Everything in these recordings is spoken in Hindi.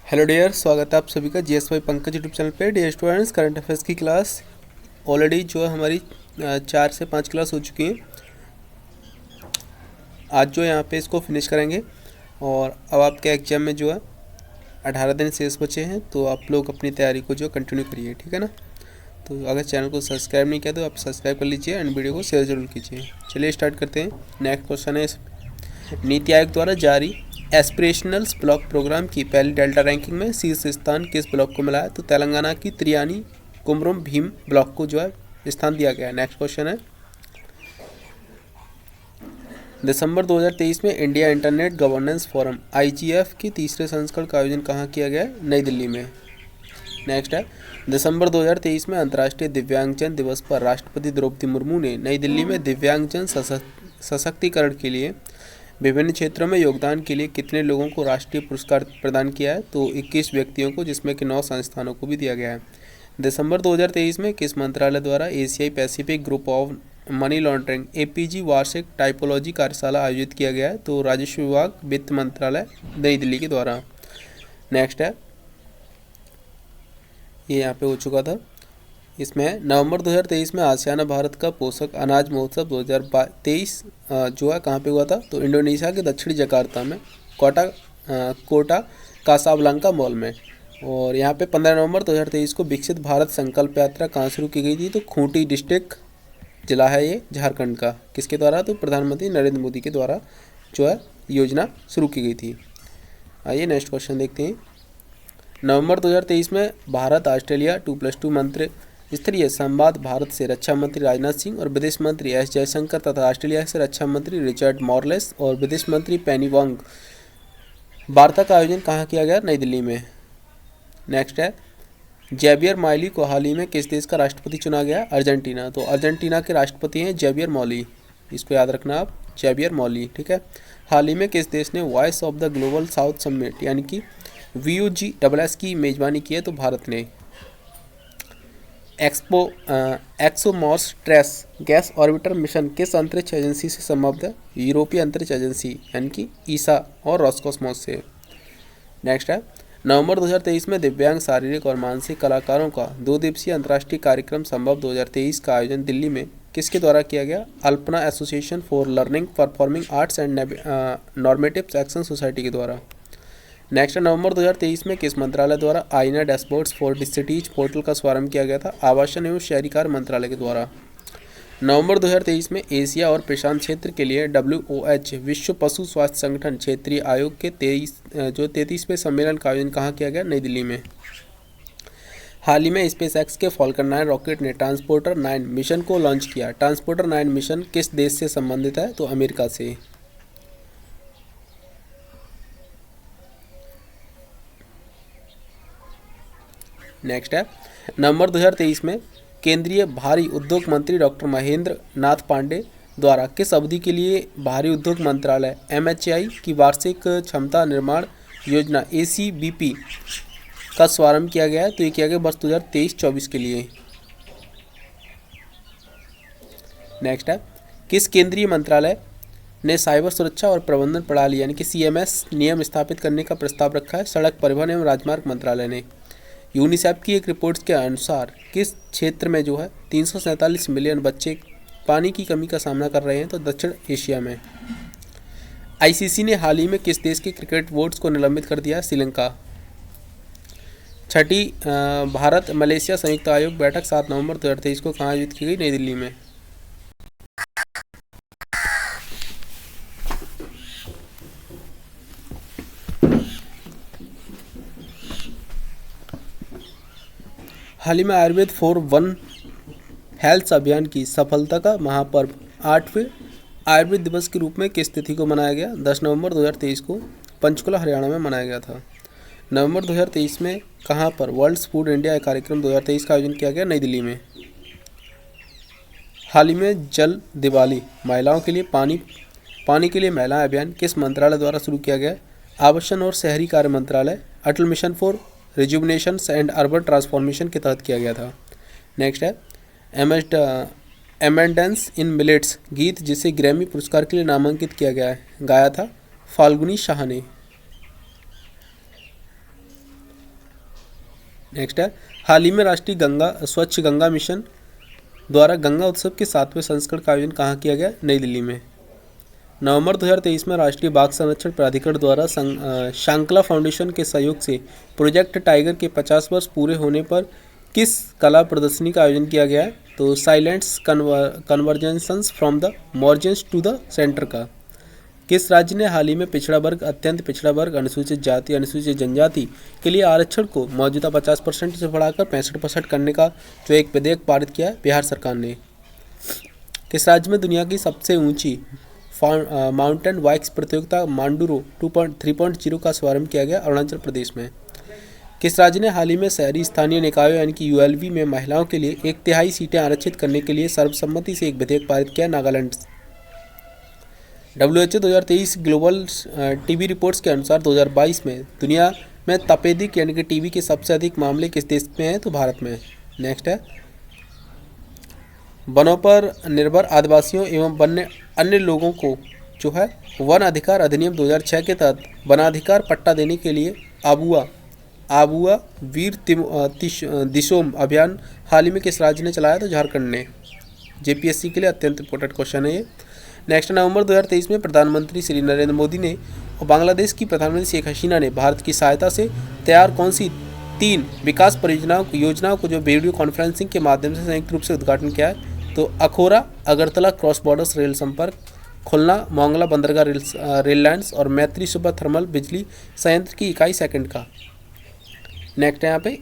हेलो डियर, स्वागत है आप सभी का जीएसवाई पंकज यूट्यूब चैनल पे। डियर स्टूडेंट्स, करंट अफेयर्स की क्लास ऑलरेडी जो है हमारी 4 से 5 क्लास हो चुकी है। आज जो यहाँ पे इसको फिनिश करेंगे और अब आपके एग्जाम में जो है 18 दिन शेष बचे हैं, तो आप लोग अपनी तैयारी को जो कंटिन्यू करिए, ठीक है ना। तो अगर चैनल को सब्सक्राइब नहीं किया तो आप सब्सक्राइब कर लीजिए एंड वीडियो को शेयर जरूर कीजिए। चलिए स्टार्ट करते हैं। नेक्स्ट क्वेश्चन है, नीति आयोग द्वारा जारी एस्पिरेशनल्स ब्लॉक प्रोग्राम की पहली डेल्टा रैंकिंग में शीर्ष स्थान किस ब्लॉक को मिला है? तो तेलंगाना की त्रियानी कुमरुम भीम ब्लॉक को जो है स्थान दिया गया है। नेक्स्ट क्वेश्चन है, दिसंबर 2023 में India internet governance forum IGF के तीसरे संस्करण का आयोजन कहाँ किया गया है? नई दिल्ली में। नेक्स्ट है, दिसंबर 2023 में अंतर्राष्ट्रीय दिव्यांगजन दिवस पर राष्ट्रपति द्रौपदी मुर्मू ने नई दिल्ली में दिव्यांगजन सशक्तिकरण के लिए विभिन्न क्षेत्रों में योगदान के लिए कितने लोगों को राष्ट्रीय पुरस्कार प्रदान किया है? तो 21 व्यक्तियों को, जिसमें कि 9 संस्थानों को भी दिया गया है। दिसंबर 2023 में किस मंत्रालय द्वारा एशियाई Pacific group of money laundering APG वार्षिक टाइपोलॉजी कार्यशाला आयोजित किया गया है? तो राजस्व विभाग, वित्त मंत्रालय, नई दिल्ली के द्वारा। नेक्स्ट है, ये यहाँ पे हो चुका था। इसमें नवंबर 2023 में आसियाना भारत का पोषक अनाज महोत्सव 2023 जो है कहाँ पे हुआ था? तो इंडोनेशिया के दक्षिणी जकार्ता में कोटा कासाब्लांका मॉल में। और यहाँ पे 15 नवंबर 2023 को विकसित भारत संकल्प यात्रा कहाँ शुरू की गई थी? तो खूंटी डिस्ट्रिक्ट जिला है ये झारखंड का। किसके द्वारा? तो प्रधानमंत्री नरेंद्र मोदी के द्वारा जो है योजना शुरू की गई थी। आइए नेक्स्ट क्वेश्चन देखते हैं। नवंबर 2023 में भारत ऑस्ट्रेलिया 2+2 मंत्री स्तरीय संवाद भारत से रक्षा मंत्री राजनाथ सिंह और विदेश मंत्री एस जयशंकर तथा ऑस्ट्रेलिया से रक्षा मंत्री रिचर्ड मॉर्लेस और विदेश मंत्री पेनी वांग वार्ता का आयोजन कहाँ किया गया? नई दिल्ली में। नेक्स्ट है, जेवियर माइली को हाल ही में किस देश का राष्ट्रपति चुना गया? अर्जेंटीना। तो अर्जेंटीना के राष्ट्रपति हैं जेवियर मॉली, इसको याद रखना आप, जेवियर मॉली, ठीक है। हाल ही में किस देश ने voice of the global south summit यानी कि VUGSS की मेजबानी की है? तो भारत ने। एक्सोमॉस ट्रेस गैस ऑर्बिटर मिशन किस अंतरिक्ष एजेंसी से संबद्ध है? यूरोपीय अंतरिक्ष एजेंसी यानी कि ईसा और रॉसकॉस्मोस से। नेक्स्ट है, नवंबर 2023 में दिव्यांग शारीरिक और मानसिक कलाकारों का 2 दिवसीय अंतर्राष्ट्रीय कार्यक्रम संभव 2023 का आयोजन दिल्ली में किसके द्वारा किया गया? Alpana association for learning performing arts and normative action society के द्वारा। नेक्स्ट, नवंबर 2023 में किस मंत्रालय द्वारा आईना डैशबोर्ड्स फॉर सिटीज पोर्टल का शुभारंभ किया गया था? आवासन एवं शहरी कार्य मंत्रालय के द्वारा। नवंबर 2023 में एशिया और प्रशांत क्षेत्र के लिए WOH विश्व पशु स्वास्थ्य संगठन क्षेत्रीय आयोग के 33वें सम्मेलन का आयोजन कहाँ किया गया? नई दिल्ली में। हाल ही में स्पेसएक्स के फॉल्कन 9 रॉकेट ने ट्रांसपोर्टर 9 मिशन को लॉन्च किया। ट्रांसपोर्टर 9 मिशन किस देश से संबंधित है? तो अमेरिका से। नेक्स्ट है, नवंबर 2023 में केंद्रीय भारी उद्योग मंत्री डॉक्टर महेंद्र नाथ पांडे द्वारा किस अवधि के लिए भारी उद्योग मंत्रालय MHI की वार्षिक क्षमता निर्माण योजना ACBP का शुभारंभ किया गया है? तो ये किया गया वर्ष 2023-24 के लिए। नेक्स्ट है, किस केंद्रीय मंत्रालय ने साइबर सुरक्षा और प्रबंधन प्रणाली यानी कि CMS नियम स्थापित करने का प्रस्ताव रखा है? सड़क परिवहन एवं राजमार्ग मंत्रालय ने। यूनिसेफ की एक रिपोर्ट के अनुसार किस क्षेत्र में जो है 347 मिलियन बच्चे पानी की कमी का सामना कर रहे हैं? तो दक्षिण एशिया में। ICC ने हाल ही में किस देश के क्रिकेट बोर्ड्स को निलंबित कर दिया? श्रीलंका। छठी भारत मलेशिया संयुक्त आयोग बैठक 7 नवंबर 2023 को कहाँ आयोजित की गई? नई दिल्ली में। हाल ही में आयुर्वेद फॉर वन हेल्थ अभियान की सफलता का महापर्व 8वें आयुर्वेद दिवस के रूप में किस तिथि को मनाया गया? 10 नवंबर 2023 को पंचकुला हरियाणा में मनाया गया था। नवंबर 2023 में कहाँ पर वर्ल्ड फूड इंडिया कार्यक्रम 2023 का आयोजन किया गया? नई दिल्ली में। हाल ही में जल दिवाली महिलाओं के लिए पानी के लिए महिला अभियान किस मंत्रालय द्वारा शुरू किया गया? आवासन और शहरी कार्य मंत्रालय। Atal mission for rejuvenation and urban transformation के तहत किया गया था। नेक्स्ट है, एमेंडेंस इन मिलेट्स गीत जिसे ग्रैमी पुरस्कार के लिए नामांकित किया गया है गाया था फाल्गुनी शाह ने। नेक्स्ट है, हाल ही में राष्ट्रीय गंगा स्वच्छ गंगा मिशन द्वारा गंगा उत्सव के 7वें संस्करण का आयोजन कहाँ किया गया? नई दिल्ली में। नवंबर 2023 में राष्ट्रीय बाघ संरक्षण प्राधिकरण द्वारा शांकला फाउंडेशन के सहयोग से प्रोजेक्ट टाइगर के 50 वर्ष पूरे होने पर किस कला प्रदर्शनी का आयोजन किया गया है? तो silent conversations from the margins to the centre का। किस राज्य ने हाल ही में पिछड़ा वर्ग, अत्यंत पिछड़ा वर्ग, अनुसूचित जाति, अनुसूचित जनजाति के लिए आरक्षण को मौजूदा 50% से बढ़ाकर 65% करने का जो एक विधेयक पारित किया है? बिहार सरकार ने। किस राज्य में दुनिया की सबसे ऊंची माउंटेन बाइक्स प्रतियोगिता मांडूरो 3.0 का शुभारंभ किया गया? अरुणाचल प्रदेश में। किस राज्य ने हाल ही में शहरी स्थानीय निकायों यानी कि यूएलबी में महिलाओं के लिए 1/3 सीटें आरक्षित करने के लिए सर्वसम्मति से एक विधेयक पारित किया? Nagaland. WHO 2023 global TB reports के अनुसार 2022 में दुनिया में तपेदिक यानी कि टीबी के सबसे अधिक मामले किस देश में हैं? तो भारत में। नेक्स्ट है, वनों पर निर्भर आदिवासियों एवं अन्य लोगों को जो है वन अधिकार अधिनियम 2006 के तहत वनाधिकार पट्टा देने के लिए आबुआ वीर दिशोम अभियान हाल ही में किस राज्य ने चलाया? तो झारखंड ने। जेपीएससी के लिए अत्यंत इंपॉर्टेंट क्वेश्चन है ये। नेक्स्ट, नवंबर 2023 में प्रधानमंत्री श्री नरेंद्र मोदी ने और बांग्लादेश की प्रधानमंत्री शेख हसीना ने भारत की सहायता से तैयार कौन सी 3 विकास योजनाओं को जो वीडियो कॉन्फ्रेंसिंग के माध्यम से संयुक्त रूप से उद्घाटन किया है? तो Akhaura Agartala cross borders rail संपर्क, खुलना मोंगला बंदरगाह रेल लाइन्स और मैत्री सुपर थर्मल बिजली संयंत्र की इकाई सेकंड का। नेक्स्ट है यहाँ पे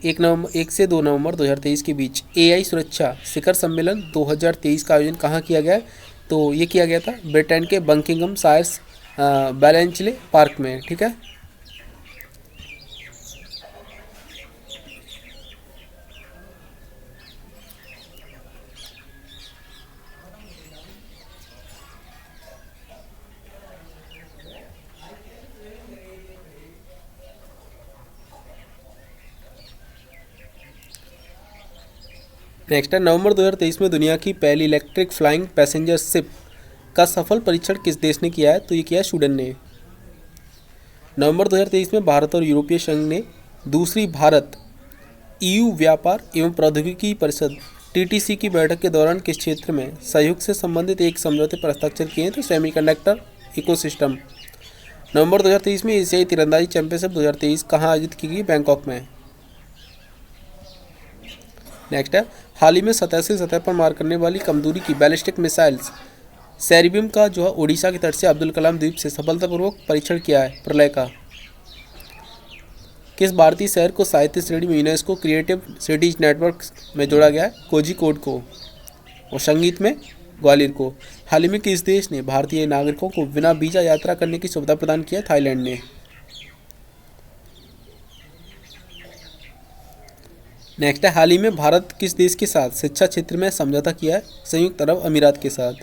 1 से 2 नवंबर 2023 के बीच AI सुरक्षा शिखर सम्मेलन 2023 का आयोजन कहाँ किया गया है? तो ये किया गया था ब्रिटेन के बकिंघम शायर्स बैलेंचले पार्क में। ठीक है, नेक्स्ट है, नवंबर 2023 में दुनिया की पहली इलेक्ट्रिक फ्लाइंग पैसेंजर शिप का सफल परीक्षण किस देश ने किया है? तो ये किया है स्वीडन ने। नवंबर 2023 में भारत और यूरोपीय संघ ने दूसरी भारत EU व्यापार एवं प्रौद्योगिकी परिषद TTC की बैठक के दौरान किस क्षेत्र में सहयोग से संबंधित एक समझौते पर हस्ताक्षर किए हैं? तो सेमीकंडक्टर इकोसिस्टम। नवंबर 2023 में एशियाई तीरंदाजी चैंपियनशिप 2023 कहाँ आयोजित की गई? बैंकॉक में। नेक्स्ट है, हाल ही में सतह से सतह पर मार करने वाली कम दूरी की बैलिस्टिक मिसाइल्स सेरिबियम का जो है ओडिशा के तट से अब्दुल कलाम द्वीप से सफलतापूर्वक परीक्षण किया है? प्रलय का। किस भारतीय शहर को साहित्य श्रेणी में यूनेस्को क्रिएटिव सिटीज नेटवर्क में जोड़ा गया है? कोझिकोड को। और संगीत में ग्वालियर को। हाल ही में किस देश ने भारतीय नागरिकों को बिना वीजा यात्रा करने की सुविधा प्रदान किया? थाईलैंड ने। नेक्स्ट है, हाल ही में भारत किस देश के साथ शिक्षा क्षेत्र में समझौता किया है? संयुक्त अरब अमीरात के साथ।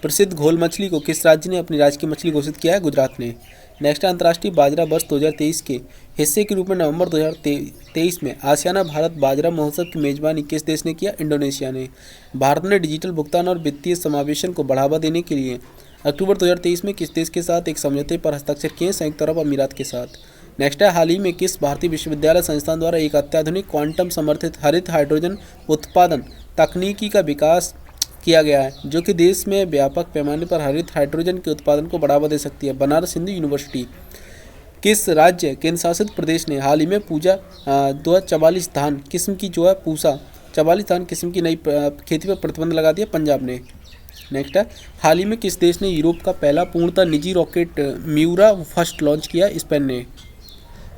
प्रसिद्ध घोल मछली को किस राज्य ने अपनी राजकीय मछली घोषित किया है? गुजरात ने। नेक्स्ट, अंतर्राष्ट्रीय बाजरा वर्ष 2023 के हिस्से के रूप में नवंबर 2023 में आसियाना भारत बाजरा महोत्सव की मेजबानी किस देश ने किया? इंडोनेशिया ने। भारत ने डिजिटल भुगतान और वित्तीय समावेशन को बढ़ावा देने के लिए अक्टूबर 2023 में किस देश के साथ एक समझौते पर हस्ताक्षर किए? संयुक्त अरब अमीरात के साथ। नेक्स्ट है, हाल ही में किस भारतीय विश्वविद्यालय संस्थान द्वारा एक अत्याधुनिक क्वांटम समर्थित हरित हाइड्रोजन उत्पादन तकनीकी का विकास किया गया है जो कि देश में व्यापक पैमाने पर हरित हाइड्रोजन के उत्पादन को बढ़ावा दे सकती है? बनारस हिंदू यूनिवर्सिटी। किस राज्य केंद्र शासित प्रदेश ने हाल ही में पूजा 44 धान किस्म की जो है पूसा 44 धान किस्म की नई खेती पर प्रतिबंध लगा दिया? पंजाब ने। नेक्स्ट है, हाल ही में किस देश ने यूरोप का पहला पूर्णतः निजी रॉकेट म्यूरा फर्स्ट लॉन्च किया? स्पेन ने।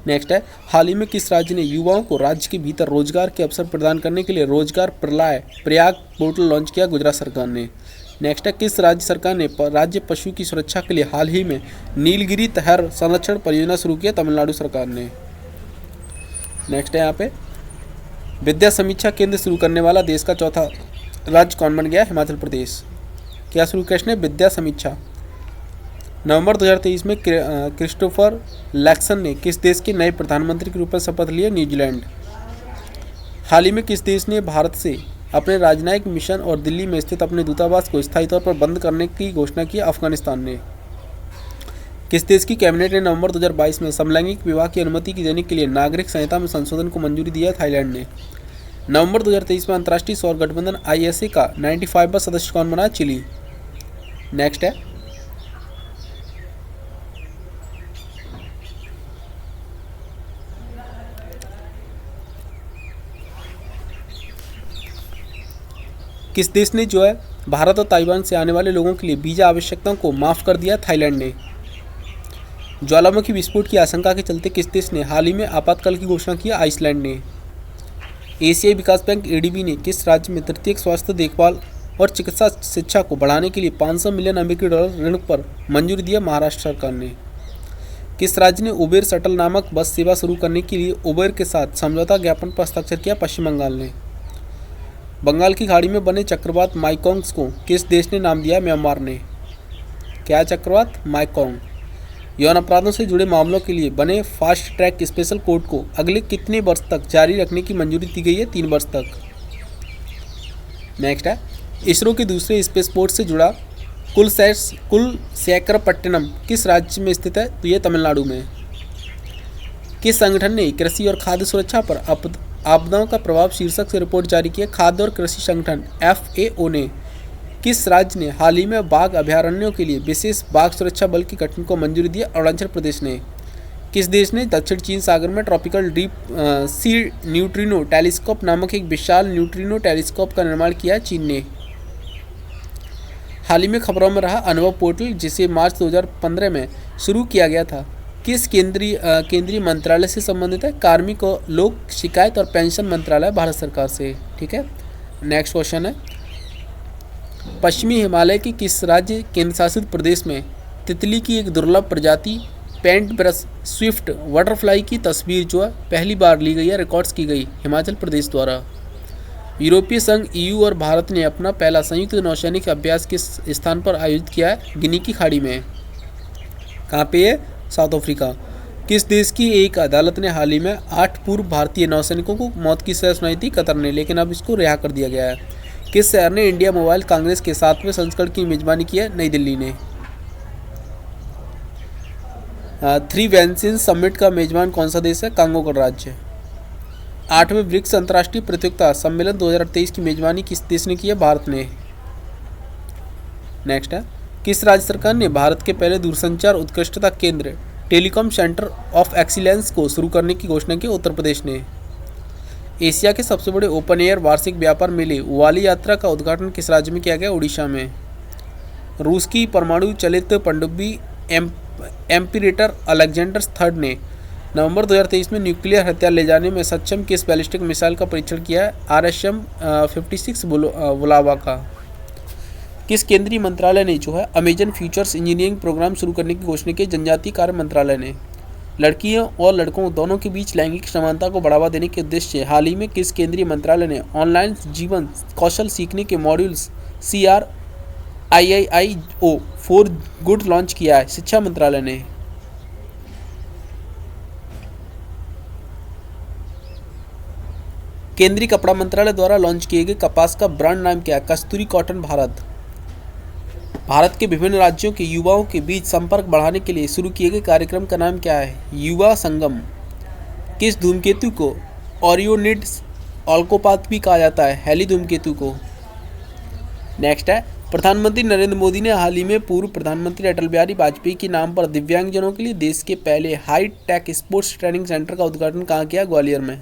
नेक्स्ट है, हाल ही में किस राज्य ने युवाओं को राज्य के भीतर रोजगार के अवसर प्रदान करने के लिए रोजगार प्रयाग पोर्टल लॉन्च किया? गुजरात सरकार ने। नेक्स्ट है, किस राज्य सरकार ने राज्य पशु की सुरक्षा के लिए हाल ही में नीलगिरी तहर संरक्षण परियोजना शुरू किया? तमिलनाडु सरकार ने। नेक्स्ट है, यहाँ पे विद्या समीक्षा केंद्र शुरू करने वाला देश का चौथा राज्य कौन बन गया? हिमाचल प्रदेश। क्या शुरू किया इसने? विद्या समीक्षा। नवंबर 2023 में क्रिस्टोफर लैक्सन ने किस देश के नए प्रधानमंत्री के रूप में शपथ लिया? न्यूजीलैंड। हाल ही में किस देश ने भारत से अपने राजनयिक मिशन और दिल्ली में स्थित अपने दूतावास को स्थायी तौर पर बंद करने की घोषणा की? अफगानिस्तान ने। किस देश की कैबिनेट ने नवंबर 2022 में समलैंगिक विवाह की अनुमति की देने के लिए नागरिक संहिता में संशोधन को मंजूरी दिया? थाईलैंड ने। नवंबर 2023 में अंतर्राष्ट्रीय सौर गठबंधन ISA का 95वां सदस्य कौन बना? चिली। नेक्स्ट है, किस देश ने जो है भारत और ताइवान से आने वाले लोगों के लिए वीजा आवश्यकताओं को माफ कर दिया? थाईलैंड ने। ज्वालामुखी विस्फोट की आशंका के चलते किस देश ने हाल ही में आपातकाल की घोषणा की? आइसलैंड ने। एशियाई विकास बैंक ADB ने किस राज्य में तृतीयक स्वास्थ्य देखभाल और चिकित्सा शिक्षा को बढ़ाने के लिए 500 मिलियन अमेरिकी डॉलर ऋण पर मंजूरी दिया? महाराष्ट्र सरकार ने। किस राज्य ने उबेर शटल नामक बस सेवा शुरू करने के लिए उबेर के साथ समझौता ज्ञापन पर हस्ताक्षर किया? पश्चिम बंगाल ने। बंगाल की खाड़ी में बने चक्रवात माइकोंग्स को किस देश ने नाम दिया? म्यांमार ने। क्या चक्रवात? माइकोंग। यौन अपराधों से जुड़े मामलों के लिए बने फास्ट ट्रैक स्पेशल कोर्ट को अगले कितने वर्ष तक जारी रखने की मंजूरी दी गई है? 3 वर्ष तक। नेक्स्ट है, इसरो के दूसरे स्पेसपोर्ट से जुड़ा कुलशेखरपट्टनम किस राज्य में स्थित है? तो ये तमिलनाडु में। किस संगठन ने कृषि और खाद्य सुरक्षा पर आपदाओं का प्रभाव शीर्षक से रिपोर्ट जारी की है? खाद्य और कृषि संगठन FAO ने। किस राज्य ने हाल ही में बाघ अभयारण्यों के लिए विशेष बाघ सुरक्षा बल के गठन को मंजूरी दी? अरुणाचल प्रदेश ने। किस देश ने दक्षिण चीन सागर में tropical deep sea neutrino telescope नामक एक विशाल न्यूट्रिनो टेलीस्कोप का निर्माण किया? चीन ने। हाल ही में खबरों में रहा अनुभव पोर्टल, जिसे मार्च 2015 में शुरू किया गया था, किस केंद्रीय मंत्रालय से संबंधित है? कार्मिक और लोक शिकायत और पेंशन मंत्रालय, भारत सरकार से। ठीक है, नेक्स्ट क्वेश्चन है, पश्चिमी हिमालय के किस राज्य केंद्र शासित प्रदेश में तितली की एक दुर्लभ प्रजाति पेंट ब्रश स्विफ्ट बटरफ्लाई की तस्वीर जो है पहली बार ली गई है, रिकॉर्ड्स की गई? हिमाचल प्रदेश द्वारा। यूरोपीय संघ EU और भारत ने अपना पहला संयुक्त नौसैनिक अभ्यास किस स्थान पर आयोजित किया है? गिनी की खाड़ी में। कहाँ पे है? South Africa. किस देश की एक अदालत ने हाल ही में 8 पूर्व भारतीय नौसैनिकों को मौत की सजा सुनाई थी? कतर ने, लेकिन अब इसको रिहा कर दिया गया है। किस शहर ने इंडिया मोबाइल कांग्रेस के 7वें संस्करण की मेजबानी की है? नई दिल्ली ने। 3 वेंसिन समिट का मेजबान कौन सा देश है? कांगो गणराज्य। 8वें ब्रिक्स अंतर्राष्ट्रीय प्रतियोगिता सम्मेलन 2023 की मेजबानी किस देश ने की है? भारत ने। नेक्स्ट है, किस राज्य सरकार ने भारत के पहले दूरसंचार उत्कृष्टता केंद्र टेलीकॉम सेंटर ऑफ एक्सीलेंस को शुरू करने की घोषणा की? उत्तर प्रदेश ने। एशिया के सबसे बड़े ओपन एयर वार्षिक व्यापार मेले वाली यात्रा का उद्घाटन किस राज्य में किया गया? उड़ीसा में। रूस की परमाणु चलित पनडुब्बी एम्पीरेटर अलेक्जेंडर III ने नवंबर 2023 में न्यूक्लियर हथियार ले जाने में सक्षम किस बैलिस्टिक मिसाइल का परीक्षण किया है? RSM-56 वुलावा का। किस केंद्रीय मंत्रालय ने जो है अमेजन फ्यूचर्स इंजीनियरिंग प्रोग्राम शुरू करने की घोषणा की? जनजातीय कार्य मंत्रालय ने। लड़कियों और लड़कों दोनों के बीच लैंगिक समानता को बढ़ावा देने के उद्देश्य से हाल ही में किस केंद्रीय मंत्रालय ने ऑनलाइन जीवन कौशल सीखने के modules CRIIO for good launch किया है? शिक्षा मंत्रालय ने। केंद्रीय कपड़ा मंत्रालय द्वारा लॉन्च किए गए कपास का ब्रांड नाम क्या है? कस्तूरी कॉटन भारत। भारत के विभिन्न राज्यों के युवाओं के बीच संपर्क बढ़ाने के लिए शुरू किए गए कार्यक्रम का नाम क्या है? युवा संगम। किस धूमकेतु को ओरियोनिड्स ऑल्कोपात भी कहा जाता है? हेली धूमकेतु को। नेक्स्ट है, प्रधानमंत्री नरेंद्र मोदी ने हाल ही में पूर्व प्रधानमंत्री अटल बिहारी वाजपेयी के नाम पर दिव्यांगजनों के लिए देश के पहले high tech sports training centre का उद्घाटन कहाँ किया? ग्वालियर में।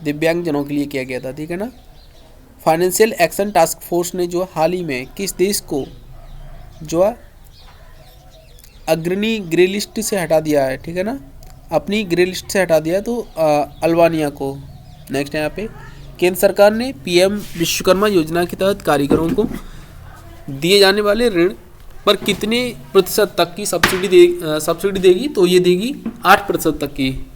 दिव्यांगजनों के लिए किया गया था, ठीक है ना। फाइनेंशियल एक्शन टास्क फोर्स ने जो हाल ही में किस देश को जो है अग्रणी ग्रे लिस्ट से हटा दिया है? ठीक है ना, अपनी ग्रे लिस्ट से हटा दिया, तो अल्बानिया को। नेक्स्ट है यहाँ पे, केंद्र सरकार ने PM विश्वकर्मा योजना के तहत कारीगरों को दिए जाने वाले ऋण पर कितने प्रतिशत तक की सब्सिडी देगी? तो ये देगी 8% तक की।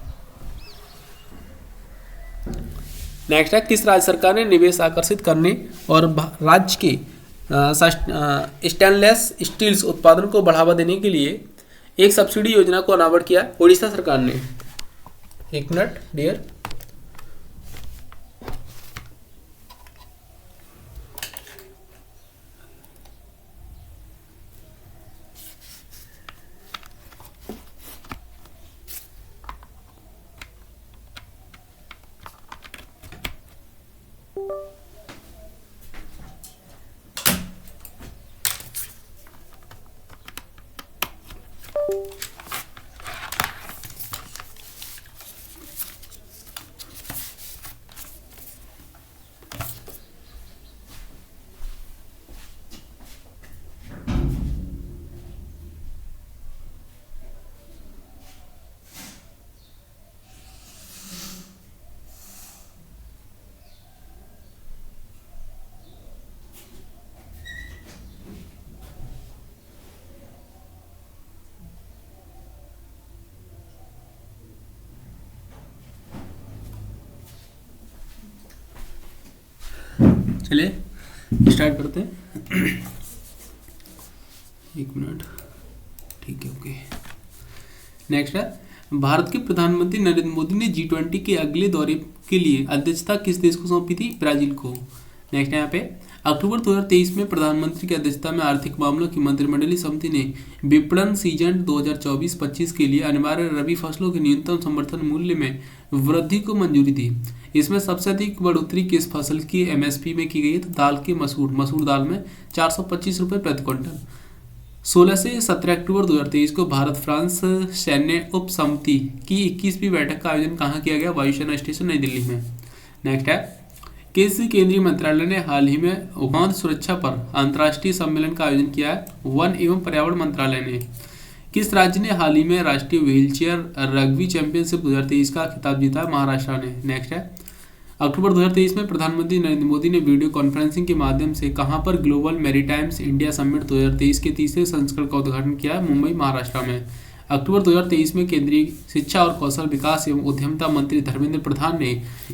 नेक्स्ट है, किस राज्य सरकार ने निवेश आकर्षित करने और राज्य के स्टेनलेस स्टील्स उत्पादन को बढ़ावा देने के लिए एक सब्सिडी योजना को अनावरण किया? उड़ीसा सरकार ने। एक मिनट डियर, चलिए स्टार्ट करते हैं। एक मिनट, ठीक है, ओके। नेक्स्ट है, भारत के प्रधानमंत्री नरेंद्र मोदी ने G20 के अगले दौरे के लिए अध्यक्षता किस देश को सौंपी थी? ब्राजील को। नेक्स्ट है यहाँ पे, अक्टूबर 2023 में प्रधानमंत्री की अध्यक्षता में आर्थिक मामलों की मंत्रिमंडलीय समिति ने विपणन सीजन 2024-25 के लिए अनिवार्य रबी फसलों के न्यूनतम समर्थन मूल्य में वृद्धि को मंजूरी दी। इसमें सबसे अधिक बढ़ोतरी किस फसल की MSP में की गई है? तो दाल के मसूर दाल में 425 रुपये प्रति क्विंटल। 16 से 17 अक्टूबर 2023 को भारत फ्रांस सैन्य उप समिति की 21वीं बैठक का आयोजन कहाँ किया गया? वायुसेना स्टेशन नई दिल्ली में। नेक्स्ट है, किस केंद्रीय मंत्रालय ने हाल ही में गोंद सुरक्षा पर अंतर्राष्ट्रीय सम्मेलन का आयोजन किया है? वन एवं पर्यावरण मंत्रालय ने। किस राज्य ने हाल ही में राष्ट्रीय व्हीलचेयर रग्बी चैंपियनशिप 2023 का खिताब जीता? महाराष्ट्र ने। नेक्स्ट है, अक्टूबर 2023 में प्रधानमंत्री नरेंद्र मोदी ने वीडियो कॉन्फ्रेंसिंग के माध्यम से कहां पर ग्लोबल मैरीटाइम्स इंडिया समिट 2023 के तीसरे संस्करण का उद्घाटन किया? मुंबई, महाराष्ट्र में। अक्टूबर 2023 में केंद्रीय शिक्षा और कौशल विकास एवं उद्यमिता मंत्री धर्मेंद्र प्रधान ने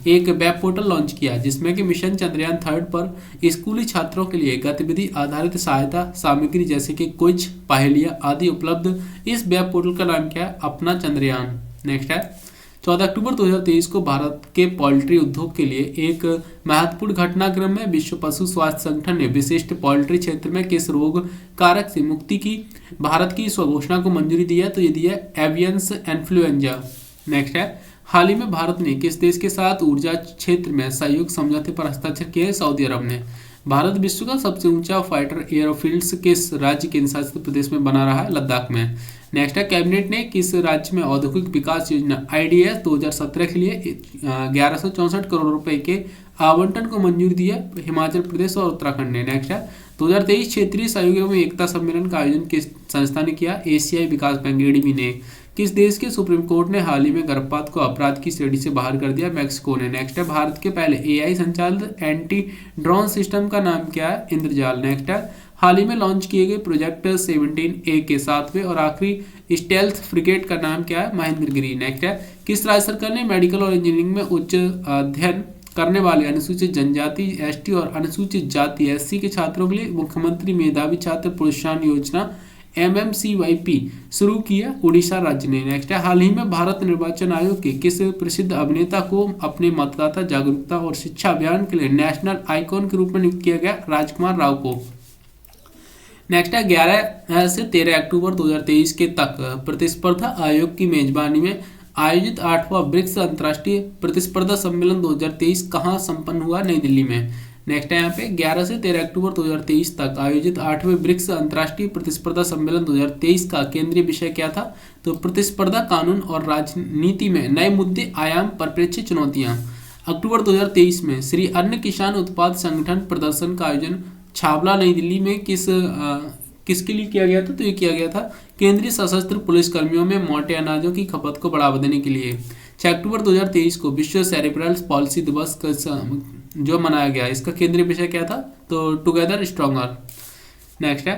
एक वेब पोर्टल लॉन्च किया जिसमें कि मिशन चंद्रयान 3 पर स्कूली छात्रों के लिए गतिविधि आधारित सहायता सामग्री जैसे कि क्विज, पहेलियां आदि उपलब्ध। इस वेब पोर्टल का नाम क्या है? अपना चंद्रयान। नेक्स्ट है, 14 अक्टूबर 2023 को भारत के पोल्ट्री उद्योग के लिए एक महत्वपूर्ण घटनाक्रम में विश्व पशु स्वास्थ्य संगठन ने विशिष्ट पोल्ट्री क्षेत्र में किस रोग कारक से मुक्ति की भारत की स्वघोषणा को मंजूरी दी है? तो ये दिया एवियंस इन्फ्लुएंजा। नेक्स्ट है, हाल ही में भारत ने किस देश के साथ ऊर्जा क्षेत्र में सहयोग समझौते पर हस्ताक्षर किए? सऊदी अरब ने। भारत विश्व का सबसे ऊंचा फाइटर एयरफील्ड किस राज्य के शासित प्रदेश में बना रहा है? लद्दाख में। नेक्स्ट है, कैबिनेट ने किस राज्य में औद्योगिक विकास योजना IDS 2017 के लिए 1164 करोड़ रुपए के आवंटन को मंजूरी दी है? हिमाचल प्रदेश और उत्तराखंड ने। नेक्स्ट है, 2023 क्षेत्रीय सहयोग एवं एकता सम्मेलन का आयोजन किस संस्था ने किया? एशियाई विकास बैंक ADB ने। किस देश के सुप्रीम कोर्ट ने हाल ही में गर्भपात को अपराध की श्रेणी से बाहर कर दिया? मैक्सिको ने। नेक्स्ट है, भारत के पहले AI संचालित एंटी ड्रोन सिस्टम का नाम क्या है? इंद्रजाल। नेक्स्ट है, हाल ही में लॉन्च किए गए प्रोजेक्ट 17A के 7वें और आखिरी स्टेल्थ फ्रिगेट का नाम क्या है? महेंद्रगिरी। नेक्स्ट है, किस राज्य सरकार ने मेडिकल और इंजीनियरिंग में उच्च अध्ययन करने वाले अनुसूचित जनजाति ST और अनुसूचित जाति SC के छात्रों के लिए मुख्यमंत्री मेधावी छात्र प्रोत्साहन योजना MMCYP शुरू किया? उड़ीसा राज्य ने। नेक्स्ट है, हाल ही में भारत निर्वाचन आयोग के किस प्रसिद्ध अभिनेता को अपने मतदाता जागरूकता और शिक्षा अभियान के लिए नेशनल आइकॉन के रूप में नियुक्त किया गया? राजकुमार राव को। नेक्स्ट है, 11 से 13 अक्टूबर 2023 के तक प्रतिस्पर्धा आयोग की मेजबानी में आयोजित 8वां ब्रिक्स अंतर्राष्ट्रीय प्रतिस्पर्धा सम्मेलन 2023 कहाँ संपन्न हुआ? नई दिल्ली में। नेक्स्ट है, यहाँ पे 11 से 13 अक्टूबर 2023 तक आयोजित 8वें ब्रिक्स अंतर्राष्ट्रीय प्रतिस्पर्धा सम्मेलन 2023 का केंद्रीय विषय क्या था? तो प्रतिस्पर्धा कानून और राजनीति में नए मुद्दे, आयाम, परिप्रेक्ष्य, चुनौतियां। अक्टूबर 2023 में श्री अन्न किसान उत्पाद संगठन प्रदर्शन का आयोजन छावला, नई दिल्ली में किसके लिए किया गया था? तो ये किया गया था केंद्रीय सशस्त्र पुलिस कर्मियों में मोटे अनाजों की खपत को बढ़ावा देने के लिए। 6 अक्टूबर 2023 को विश्व सेरेब्रल पॉलिसी दिवस जो मनाया गया, इसका केंद्रीय विषय क्या था? तो टुगेदर स्ट्रॉन्गर। नेक्स्ट है,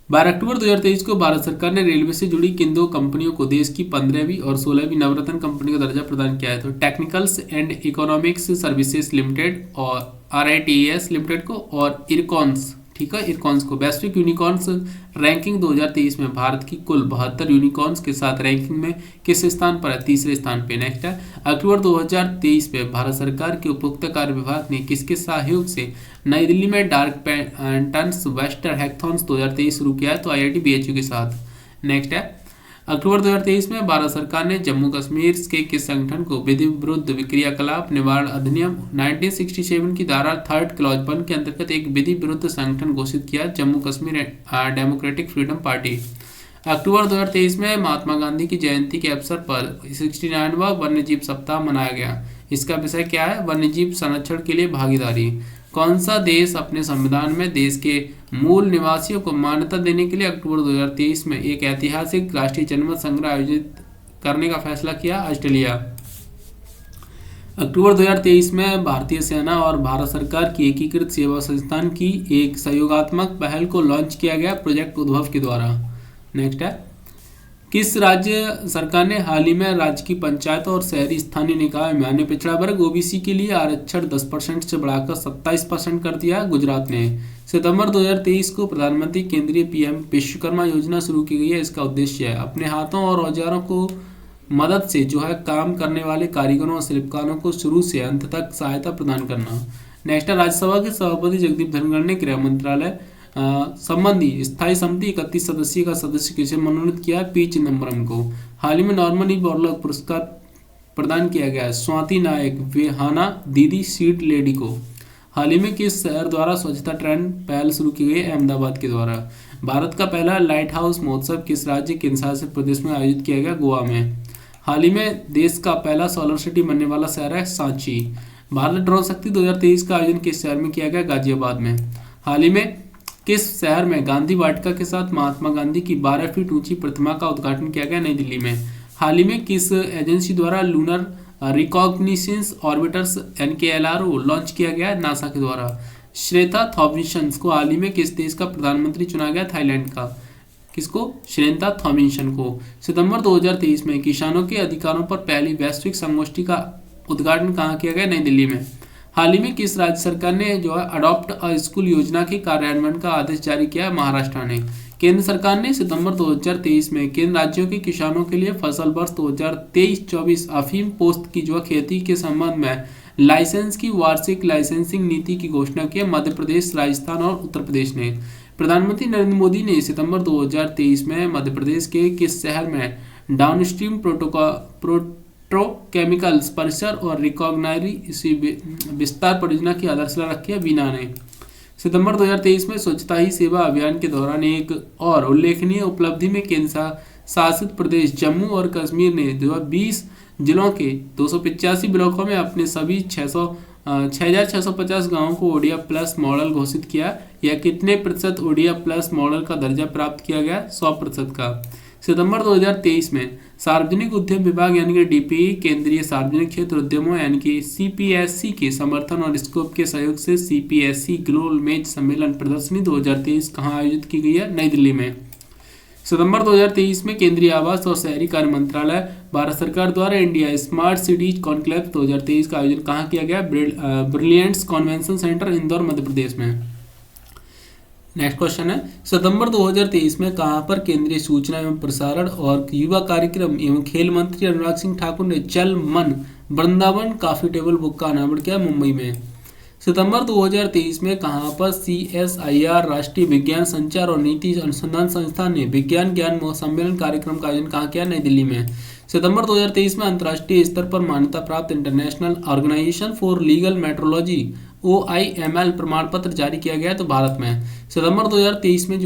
12 अक्टूबर 2023 को भारत सरकार ने रेलवे से जुड़ी किन दो कंपनियों को देश की 15वीं और 16वीं नवरत्न कंपनी का दर्जा प्रदान किया है? तो technicals and economics services limited और RITES लिमिटेड को और इरकॉन्स, ठीक है, इरकॉन्स को। वैश्विक यूनिकॉर्न्स रैंकिंग 2023 में भारत की कुल 72 यूनिकॉर्न्स के साथ रैंकिंग में किस स्थान पर है? तीसरे स्थान पे। नेक्स्ट है, अक्टूबर 2023 में भारत सरकार के उपभोक्ता कार्य विभाग ने किसके सहयोग से नई दिल्ली में डार्क पैंटन्स वेस्टर हैकथॉन्स 2023 शुरू किया है? तो IIT BHU के साथ। नेक्स्ट है, अक्टूबर 2023 में भारत सरकार ने जम्मू कश्मीर के किस संगठन को विधि विरुद्ध क्रियाकलाप निवारण अधिनियम 1967 की धारा 3 क्लॉज 1 के अंतर्गत एक विधि विरुद्ध संगठन घोषित किया? Jammu Kashmir democratic freedom party. अक्टूबर 2023 में महात्मा गांधी की जयंती के अवसर पर 69वां वन्यजीव सप्ताह मनाया गया। इसका विषय क्या है? वन्यजीव संरक्षण के लिए भागीदारी। कौन सा देश अपने संविधान में देश के मूल निवासियों को मान्यता देने के लिए अक्टूबर 2023 में एक ऐतिहासिक राष्ट्रीय जनमत संग्रह आयोजित करने का फैसला किया? ऑस्ट्रेलिया। अक्टूबर 2023 में भारतीय सेना और भारत सरकार की एकीकृत सेवा संस्थान की एक सहयोगात्मक पहल को लॉन्च किया गया प्रोजेक्ट उद्भव के द्वारा। नेक्स्ट है, किस राज्य सरकार ने हाल ही में राज्य की पंचायतों और शहरी स्थानीय निकाय में अन्य पिछड़ा वर्ग ओबीसी के लिए आरक्षण 10% से बढ़ाकर 27% कर दिया? गुजरात ने। सितंबर 2023 को प्रधानमंत्री केंद्रीय पीएम विश्वकर्मा योजना शुरू की गई है। इसका उद्देश्य है अपने हाथों और औजारों को मदद से काम करने वाले कारीगरों और शिल्पकारों को शुरू से अंत तक सहायता प्रदान करना। नेक्स्ट, राज्यसभा के सभापति जगदीप धनखड़ ने गृह मंत्रालय संबंधी स्थायी समिति 31 सदस्यीय का सदस्य किसे मनोनीत किया? पी चिदम्बरम को। हाल ही में नॉर्मन बोरलॉग पुरस्कार प्रदान किया गया है स्वाति नायक वेहाना दीदी सीट लेडी को। हाल ही में किस शहर द्वारा स्वच्छता ट्रेंड पहल शुरू की गई? अहमदाबाद के द्वारा। भारत का पहला लाइट हाउस महोत्सव किस राज्य केंद्रशासित प्रदेश में आयोजित किया गया? गोवा में। हाल ही में देश का पहला सोलर सिटी बनने वाला शहर है सांची। भारत ड्रोन शक्ति 2023 का आयोजन किस शहर में किया गया? गाजियाबाद में। हाल ही में किस शहर में गांधी वाटिका के साथ महात्मा गांधी की 12 फीट ऊंची प्रतिमा का उद्घाटन किया गया? नई दिल्ली में। हाल ही में किस एजेंसी द्वारा lunar recognitions orbiters NKLRO launch किया गया? नासा के द्वारा। श्वेता थॉम्पसन को हाल ही में किस देश का प्रधानमंत्री चुना गया? थाईलैंड का। किसको? श्वेता थॉम्पसन को। सितंबर 2023 में किसानों के अधिकारों पर पहली वैश्विक संगोष्ठी का उद्घाटन कहाँ किया गया? नई दिल्ली में। हाल ही में किस राज्य सरकार ने अडॉप्ट अ स्कूल योजना के कार्यान्वयन का आदेश जारी किया? महाराष्ट्र ने। केंद्र सरकार ने सितंबर 2023 में केंद्र राज्यों के किसानों के लिए फसल वर्ष 2023-24 अफीम पोस्त की खेती के संबंध में लाइसेंस की वार्षिक लाइसेंसिंग नीति की घोषणा की। मध्य प्रदेश, राजस्थान और उत्तर प्रदेश ने। प्रधानमंत्री नरेंद्र मोदी ने सितंबर 2023 में मध्य प्रदेश के किस शहर में डाउनस्ट्रीम पेट्रोकेमिकल्स परिसर और रिकॉग्नाइजरी विस्तार परियोजना की आधारशिला रखी है? बीना ने। सितंबर 2023 में स्वच्छता ही सेवा अभियान के दौरान एक और उल्लेखनीय उपलब्धि में केंद्र शासित प्रदेश जम्मू और कश्मीर ने 20 जिलों के 285 ब्लॉकों में अपने सभी 6,650 गांवों को ओडिया प्लस मॉडल घोषित किया। यह कितने प्रतिशत ओडिया प्लस मॉडल का दर्जा प्राप्त किया गया? 100% का। सितंबर 2023 में सार्वजनिक उद्यम विभाग यानी कि DPE केंद्रीय सार्वजनिक क्षेत्र उद्यमों यानी कि CPSC के समर्थन और स्कोप के सहयोग से CPSC ग्लोबल मेज सम्मेलन प्रदर्शनी 2023 कहाँ आयोजित की गई है? नई दिल्ली में। सितंबर 2023 में केंद्रीय आवास और शहरी कार्य मंत्रालय भारत सरकार द्वारा इंडिया स्मार्ट सिटीज कॉन्क्लेव 2023 का आयोजन कहाँ किया गया? Brilliants convention centre Indore Madhya Pradesh में। नेक्स्ट क्वेश्चन है, सितंबर 2023 में कहां पर केंद्रीय सूचना एवं प्रसारण और युवा कार्यक्रम एवं खेल मंत्री अनुराग सिंह ठाकुर ने जल मन वृंदावन कॉफी टेबल बुक का अनावरण किया? मुंबई में। सितंबर 2023 में कहां पर CSIR राष्ट्रीय विज्ञान संचार और नीति अनुसंधान संस्थान ने विज्ञान ज्ञान सम्मेलन कार्यक्रम का आयोजन कहाँ किया? नई दिल्ली में। सितंबर 2023 में अंतर्राष्ट्रीय स्तर पर मान्यता प्राप्त international organisation for legal metrology OIML प्रमाण पत्र जारी किया गया तो भारत में। सितंबर 2023 में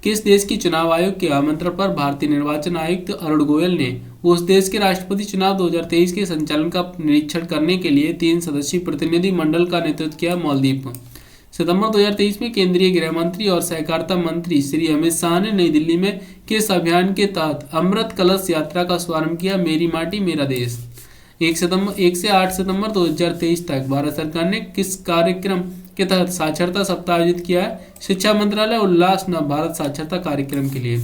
किस देश की चुनाव आयोग के आमंत्रण पर भारतीय निर्वाचन आयुक्त अरुण गोयल ने उस देश के राष्ट्रपति चुनाव 2023 के संचालन का निरीक्षण करने के लिए 3 सदस्यीय प्रतिनिधि मंडल का नेतृत्व किया? मालदीव। सितंबर 2023 में केंद्रीय गृह मंत्री और सहकारिता मंत्री श्री अमित शाह ने नई दिल्ली में किस अभियान के तहत अमृत कलश यात्रा का शुभारंभ किया? मेरी माटी मेरा देश। 1 से 8 सितंबर 2023 तक भारत सरकार ने किस कार्यक्रम के तहत साक्षरता सप्ताह आयोजित किया है? शिक्षा मंत्रालय उल्लास नव भारत साक्षरता कार्यक्रम के लिए।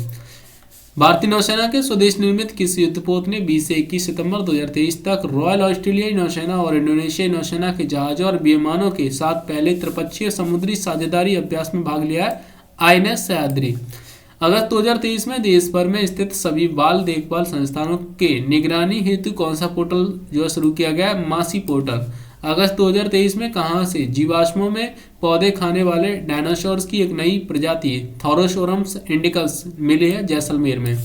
भारतीय नौसेना के स्वदेश निर्मित किस युद्धपोत ने 20 से 21 सितंबर 2023 तक रॉयल ऑस्ट्रेलियाई नौसेना और इंडोनेशियाई नौसेना के जहाजों और विमानों के साथ पहले त्रिपक्षीय समुद्री साझेदारी अभ्यास में भाग लिया है? INS सह्याद्री। अगस्त 2023 में देश भर में स्थित सभी बाल देखभाल संस्थानों के निगरानी हेतु कौन सा पोर्टल शुरू किया गया? मासी पोर्टल। अगस्त 2023 में कहां से जीवाश्मों में पौधे खाने वाले डायनासोर्स की एक नई प्रजाति थोरोसोरम्स इंडिकस मिली है? जैसलमेर में।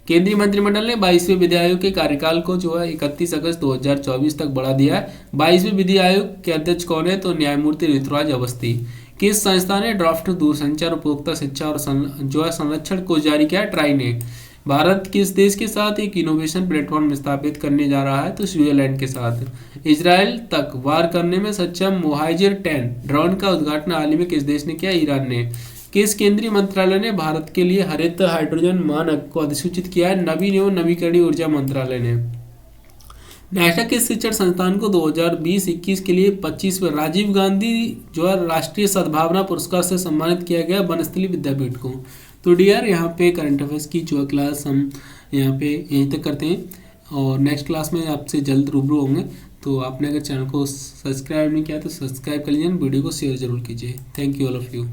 केंद्रीय मंत्रिमंडल ने 22वें विधि आयोग के कार्यकाल को 31 अगस्त 2024 तक बढ़ा दिया है। 22वें विधि आयोग के अध्यक्ष कौन है? तो न्यायमूर्ति ऋतुराज अवस्थी। किस संस्था ने ड्राफ्ट दूरसंचार उपभोक्ता शिक्षा और जो है संरक्षण को जारी किया? ट्राई ने। भारत किस देश के साथ एक इनोवेशन प्लेटफॉर्म स्थापित करने जा रहा है? तो स्विट्जरलैंड के साथ। इजराइल तक वार करने में सक्षम मोहाजिर 10 ड्रोन का उद्घाटन हाल ही में किस देश ने किया? ईरान ने। किस केंद्रीय मंत्रालय ने भारत के लिए हरित हाइड्रोजन मानक को अधिसूचित किया है? नवीन एवं नवीकरणीय ऊर्जा मंत्रालय ने। नेशनल किस शिक्षण संस्थान को 2020-21 के लिए 25वें राजीव गांधी जो है राष्ट्रीय सद्भावना पुरस्कार से सम्मानित किया गया? बनस्थली विद्यापीठ को। तो डियर, यहाँ पे करंट अफेयर्स की जो क्लास हम यहाँ पे यहीं तक करते हैं और नेक्स्ट क्लास में आपसे जल्द रूबरू होंगे। तो आपने अगर चैनल को सब्सक्राइब नहीं किया तो सब्सक्राइब कर लीजिए, वीडियो को शेयर जरूर कीजिए। Thank you all of you.